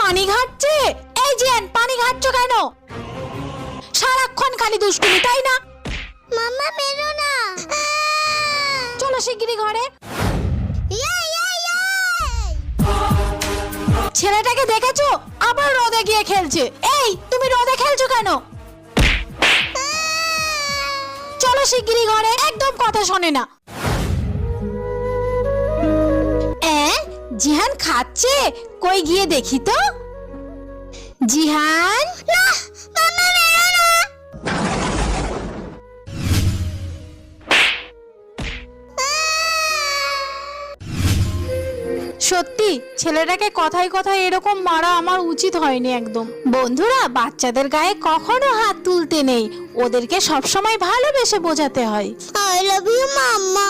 পানি ঘাটছে? এই জিয়ান, পানি ঘাটছো কেন? সারাক্ষণ খালি দুষ্টুমি, তাই না? মাম্মা মেরো না। চলো শিগগিরই ঘরে। ছেলেটাকে দেখেছো? আবার রোদে গিয়ে খেলছে। এই, তুমি রোদে খেলছো কেন? চলো শিগগিরই ঘরে, একদম কথা শোনে না। জিহান খাচ্ছে, কই গিয়ে দেখি তো। জিহান, না মাম্মা মেরো না। সত্যি ছেলেটাকে কথায় কথায় এরকম মারা আমার উচিত হয়নি একদম। বন্ধুরা, বাচ্চাদের গায়ে কখনো হাত তুলতে নেই, ওদেরকে সবসময় ভালোবেসে বোঝাতে হয়। I love you mamma.